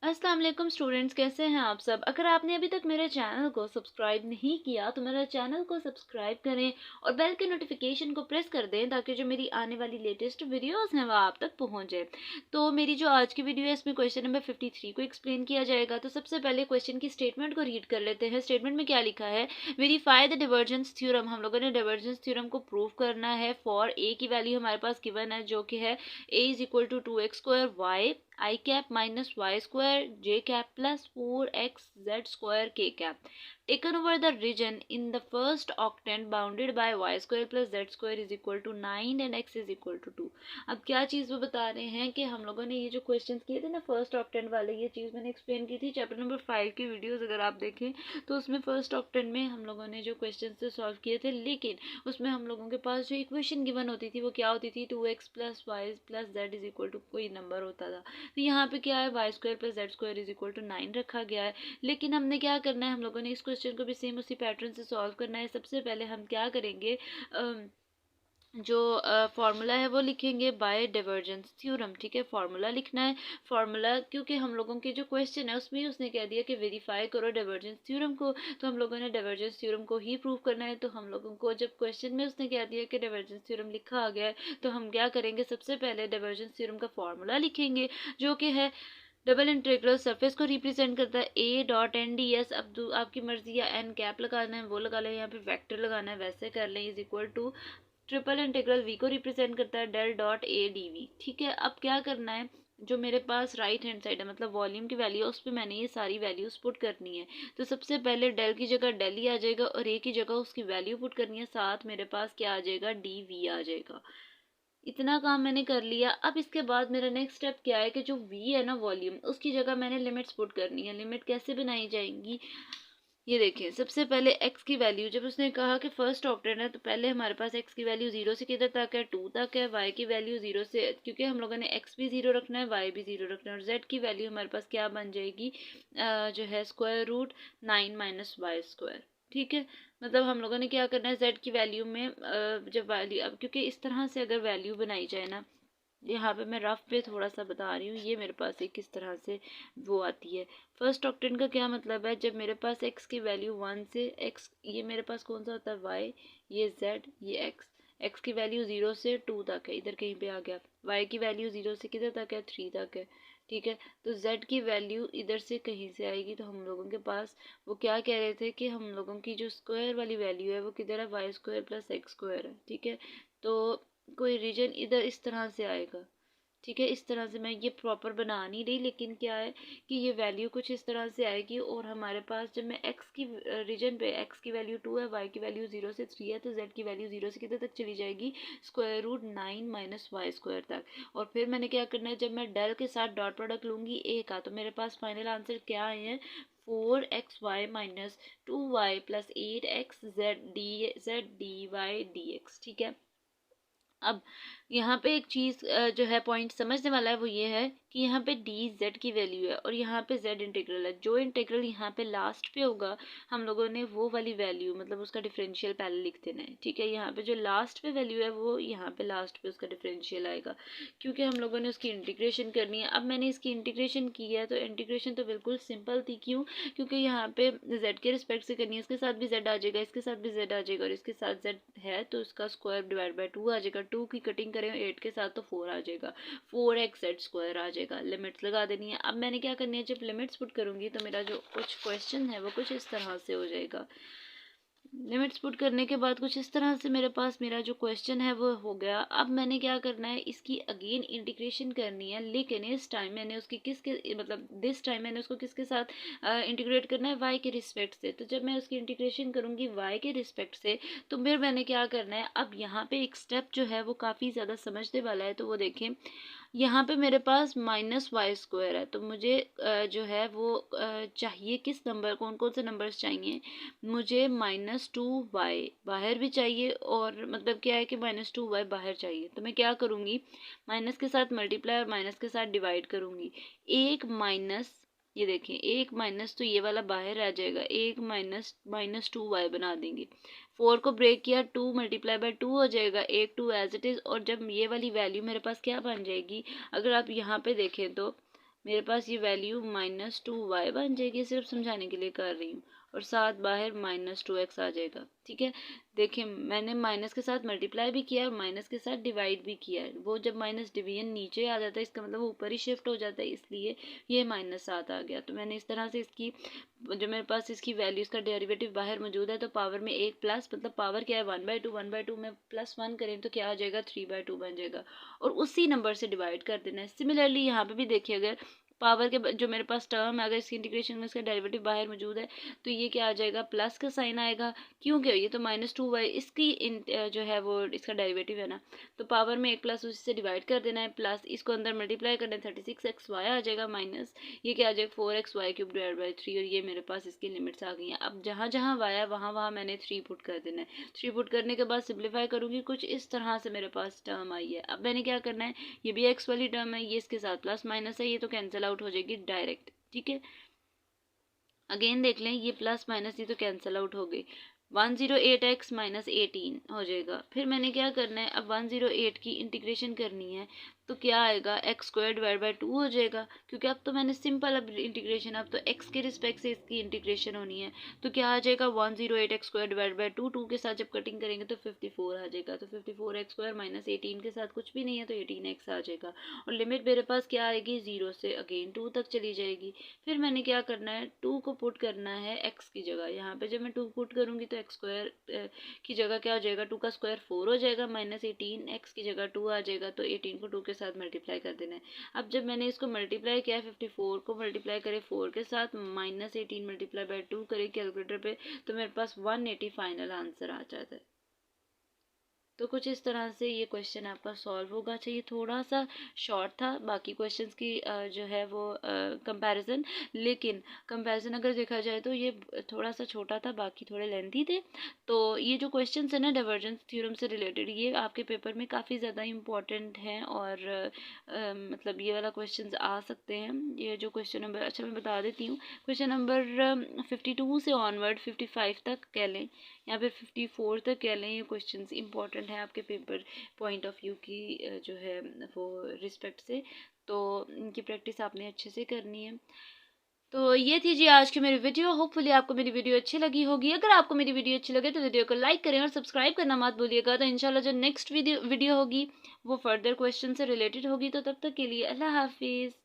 अस्सलाम वालेकुम स्टूडेंट्स, कैसे हैं आप सब। अगर आपने अभी तक मेरे चैनल को सब्सक्राइब नहीं किया तो मेरे चैनल को सब्सक्राइब करें और बेल के नोटिफिकेशन को प्रेस कर दें ताकि जो मेरी आने वाली लेटेस्ट वीडियोस हैं वह आप तक पहुंचे। तो मेरी जो आज की वीडियो है इसमें क्वेश्चन नंबर 53 को एक्सप्लेन किया जाएगा। तो सबसे पहले क्वेश्चन की स्टेटमेंट को रीड कर लेते हैं। स्टेटमेंट में क्या लिखा है, वेरीफाई द डिवर्जेंस थ्योरम। हम लोगों ने डिवर्जेंस थ्योरम को प्रूव करना है फॉर ए की वैल्यू हमारे पास गिवन है जो कि है a is equal to 2x² y I cap minus y square j cap plus 4x z square k cap taken over the region in the first octant bounded by y square plus z square is equal to 9 and x is equal to 2। अब क्या चीज़ वो बता रहे हैं कि हम लोगों ने ये जो क्वेश्चन किए थे ना फर्स्ट ऑक्टेंट वाले, ये चीज़ मैंने एक्सप्लेन की थी चैप्टर नंबर 5 की वीडियोस अगर आप देखें तो उसमें फर्स्ट ऑक्टेंट में हम लोगों ने जो क्वेश्चन से सॉल्व किए थे, लेकिन उसमें हम लोगों के पास जो इक्वेशन गिवन होती थी वो क्या होती थी, 2x plus y plus z is equal to कोई नंबर होता था। तो यहाँ पे क्या है, y square plus z square is equal to 9 रखा गया है। लेकिन हमने क्या करना है, हम लोगों ने इस क्वेश्चन को भी सेम उसी पैटर्न से सॉल्व करना है। सबसे पहले हम क्या करेंगे, जो फॉर्मूला है वो लिखेंगे बाय डिवर्जेंस थ्योरम। ठीक है, फॉर्मूला लिखना है। फॉर्मूला क्योंकि हम लोगों के जो क्वेश्चन है उसमें उसने कह दिया कि वेरीफाई करो डिवर्जेंस थ्योरम को, तो हम लोगों ने डिवर्जेंस थ्योरम को ही प्रूव करना है। तो हम लोगों को जब क्वेश्चन में उसने कह दिया कि डिवर्जेंस थ्योरम लिखा आ गया है तो हम क्या करेंगे, सबसे पहले डिवर्जेंस थ्योरम का फॉर्मूला लिखेंगे जो कि है डबल इंटीग्रल सरफेस को रिप्रेजेंट करता है a dot n d s. अब आपकी मर्जी या एन कैप लगाना है वो लगा लें, यहाँ पे वेक्टर लगाना है वैसे कर लें, is equal to triple integral v को रिप्रेजेंट करता है del dot a d v. ठीक है, अब क्या करना है, जो मेरे पास राइट हैंड साइड है मतलब वॉल्यूम की वैल्यू है उस पर मैंने ये सारी वैल्यूज पुट करनी है। तो सबसे पहले डेल की जगह डेल ही आ जाएगा और ए की जगह उसकी वैल्यू पुट करनी है, साथ मेरे पास क्या आ जाएगा, डी वी आ जाएगा। इतना काम मैंने कर लिया। अब इसके बाद मेरा नेक्स्ट स्टेप क्या है कि जो v है ना वॉल्यूम, उसकी जगह मैंने लिमिट्स पुट करनी है। लिमिट कैसे बनाई जाएंगी, ये देखें। सबसे पहले x की वैल्यू, जब उसने कहा कि फर्स्ट ऑक्टेंट है तो पहले हमारे पास x की वैल्यू 0 से किधर तक है, 2 तक है। y की वैल्यू 0 से, क्योंकि हम लोगों ने x भी 0 रखना है y भी 0 रखना है, और z की वैल्यू हमारे पास क्या बन जाएगी, जो है square root 9 minus y square. ठीक है, मतलब हम लोगों ने क्या करना है, z की वैल्यू में जब वैल्यू, अब क्योंकि इस तरह से अगर वैल्यू बनाई जाए ना, यहाँ पे मैं रफ पे थोड़ा सा बता रही हूँ, ये मेरे पास एक किस तरह से वो आती है। फर्स्ट ऑक्टेंट का क्या मतलब है, जब मेरे पास x की वैल्यू 1 से x, ये मेरे पास कौन सा होता है y, ये z, ये x की वैल्यू 0 से 2 तक है, इधर कहीं पे आ गया। y की वैल्यू 0 से किधर तक है, 3 तक है। ठीक है, तो z की वैल्यू इधर से कहीं से आएगी, तो हम लोगों के पास वो क्या कह रहे थे कि हम लोगों की जो स्क्वायर वाली वैल्यू है वो किधर है, y square plus x square है। ठीक है, तो कोई रीजन इधर इस तरह से आएगा। ठीक है, इस तरह से मैं ये प्रॉपर बना नहीं रही, लेकिन क्या है कि ये वैल्यू कुछ इस तरह से आएगी। और हमारे पास जब मैं x की रीजन पे, x की वैल्यू 2 है, y की वैल्यू 0 से 3 है, तो z की वैल्यू 0 से कितने तक चली जाएगी, square root 9 minus y square तक। और फिर मैंने क्या करना है, जब मैं डेल के साथ डॉट प्रोडक्ट लूँगी a का, तो मेरे पास फाइनल आंसर क्या आए हैं, 4xy minus 2y plus 8x z dy dx। ठीक है, अब यहाँ पे एक चीज़ जो है पॉइंट समझने वाला है वो ये है कि यहाँ पे डी जेड की वैल्यू है और यहाँ पे जेड इंटीग्रल है। जो इंटीग्रल यहाँ पे लास्ट पे होगा हम लोगों ने वो वाली वैल्यू, मतलब उसका डिफरेंशियल पहले लिख देना है। ठीक है, यहाँ पे जो लास्ट पे वैल्यू है वो यहाँ पे लास्ट पे उसका डिफरेंशियल आएगा, क्योंकि हम लोगों ने उसकी इंटीग्रेशन करनी है। अब मैंने इसकी इंटीग्रेशन की है तो इंटीग्रेशन तो बिल्कुल सिंपल थी, क्यों, क्योंकि यहाँ पे जेड के रिस्पेक्ट से करनी है, इसके साथ भी जेड आ जाएगा, इसके साथ भी जेड आ जाएगा, और इसके साथ जेड है तो इसका स्क्वायर डिवाइड बाय 2 आ जाएगा। 2 की कटिंग करें 8 के साथ तो 4 आ जाएगा, 4x स्क्वायर आ जाएगा। लिमिट्स लगा देनी है। अब मैंने क्या करनी है, जब लिमिट्स पुट करूंगी तो मेरा जो कुछ क्वेश्चन है वो कुछ इस तरह से हो जाएगा। लिमिट्स पुट करने के बाद कुछ इस तरह से मेरे पास मेरा जो क्वेश्चन है वो हो गया। अब मैंने क्या करना है, इसकी अगेन इंटीग्रेशन करनी है, लेकिन इस टाइम मैंने उसकी किसके, मतलब दिस टाइम मैंने उसको किसके साथ इंटीग्रेट करना है, y के रिस्पेक्ट से। तो जब मैं उसकी इंटीग्रेशन करूंगी y के रिस्पेक्ट से, तो फिर मैंने क्या करना है, अब यहाँ पे एक स्टेप जो है वो काफ़ी ज़्यादा समझने वाला है। तो वो देखें, यहाँ पे मेरे पास माइनस वाई स्क्वायर है, तो मुझे जो है वो चाहिए किस नंबर, कौन कौन से नंबर्स चाहिए, मुझे -2y बाहर भी चाहिए, और मतलब क्या है कि -2y बाहर चाहिए। तो मैं क्या करूँगी, माइनस के साथ मल्टीप्लाई और माइनस के साथ डिवाइड करूँगी। एक माइनस, ये देखें, एक माइनस तो ये वाला बाहर आ जाएगा, एक माइनस -2y बना देंगे। 4 को ब्रेक किया, 2 मल्टीप्लाई बाय 2 हो जाएगा, एक 2 एज इट इज़। और जब ये वाली वैल्यू मेरे पास क्या बन जाएगी, अगर आप यहाँ पे देखें तो मेरे पास ये वैल्यू -2y बन जाएगी, सिर्फ समझाने के लिए कर रही हूँ, और साथ बाहर -2x आ जाएगा। ठीक है, देखिए मैंने माइनस के साथ मल्टीप्लाई भी किया और माइनस के साथ डिवाइड भी किया है। वो जब माइनस डिवीजन नीचे आ जाता है इसका मतलब वो ऊपर ही शिफ्ट हो जाता है, इसलिए ये -7 आ गया। तो मैंने इस तरह से इसकी जो मेरे पास इसकी वैल्यूज का डेरिवेटिव बाहर मौजूद है, तो पावर में एक प्लस, मतलब पावर क्या है 1/2, 1/2 में +1 करें तो क्या आ जाएगा 3/2 बन जाएगा, और उसी नंबर से डिवाइड कर देना है। सिमिलरली यहाँ पे भी देखिए, अगर पावर के जो मेरे पास टर्म है, अगर इसकी इंटीग्रेशन में इसका डेरिवेटिव बाहर मौजूद है तो ये क्या आ जाएगा, प्लस का साइन आएगा, क्योंकि ये तो -2y इसकी जो है वो इसका डेरिवेटिव है ना, तो पावर में एक प्लस उसी से डिवाइड कर देना है, प्लस इसको अंदर मल्टीप्लाई करना है, 36xy आ जाएगा, माइनस ये क्या आ जाएगा 4xy³ और ये मेरे पास इसकी लिमिट्स आ गई हैं। अब जहाँ जहाँ y है वहाँ वहाँ मैंने 3 पुट कर देना है। 3 पुट करने के बाद सिंप्लीफाई करूँगी, कुछ इस तरह से मेरे पास टर्म आई है। अब मैंने क्या करना है, ये भी x वाली टर्म है, ये इसके साथ प्लस माइनस है, ये तो कैंसिल आउट हो जाएगी डायरेक्ट। ठीक है, अगेन देख लें, ये प्लस माइनस ये तो कैंसिल आउट हो गई, 108x - 18 हो जाएगा। फिर मैंने क्या करना है, अब 108 की इंटीग्रेशन करनी है, तो क्या आएगा x² / 2 हो जाएगा, क्योंकि अब तो मैंने सिंपल अब इंटीग्रेशन, अब तो x के रिस्पेक्ट से इसकी इंटीग्रेशन होनी है, तो क्या आ जाएगा 108x² / 2, 2 के साथ जब कटिंग करेंगे तो 54 आ जाएगा, तो 54x² - 18 के साथ कुछ भी नहीं है तो 18x आ जाएगा, और लिमिट मेरे पास क्या आएगी 0 से अगेन 2 तक चली जाएगी। फिर मैंने क्या करना है, 2 को पुट करना है x की जगह, यहाँ पे जब मैं 2 पुट करूँगी तो x² की जगह क्या हो जाएगा, 2 का स्क्वायर 4 हो जाएगा, -18 x की जगह 2 आ जाएगा, तो 18 को 2 के साथ मल्टीप्लाई कर देना है। अब जब मैंने इसको मल्टीप्लाई किया 54 को मल्टीप्लाई करे 4 के साथ, -18 × 2 करे कैलकुलेटर पे, तो मेरे पास 180 फाइनल आंसर आ जाता है। तो कुछ इस तरह से ये क्वेश्चन आपका सॉल्व होगा। अच्छा, ये थोड़ा सा शॉर्ट था बाकी क्वेश्चंस की जो है वो कंपैरिजन, लेकिन कंपैरिजन अगर देखा जाए तो ये थोड़ा सा छोटा था, बाकी थोड़े लेंथी थे। तो ये जो क्वेश्चंस है ना डाइवर्जेंस थ्योरम से रिलेटेड, ये आपके पेपर में काफ़ी ज़्यादा इम्पोर्टेंट हैं, और मतलब ये वाला क्वेश्चन आ सकते हैं। ये जो क्वेश्चन नंबर, अच्छा मैं बता देती हूँ, क्वेश्चन नंबर 52 से ऑनवर्ड 55 तक कह लें, या फिर 54 तक कह लें, ये क्वेश्चंस इंपॉर्टेंट हैं आपके पेपर पॉइंट ऑफ व्यू की जो है वो रिस्पेक्ट से, तो इनकी प्रैक्टिस आपने अच्छे से करनी है। तो ये थी जी आज की मेरी वीडियो, होपफुली आपको मेरी वीडियो अच्छी लगी होगी। अगर आपको मेरी वीडियो अच्छी लगे तो वीडियो को लाइक करें और सब्सक्राइब करना मत भूलिएगा। तो इंशाल्लाह जो नेक्स्ट वीडियो होगी वो फर्दर क्वेश्चन से रिलेटेड होगी। तो तब तक के लिए अल्लाह हाफिज़।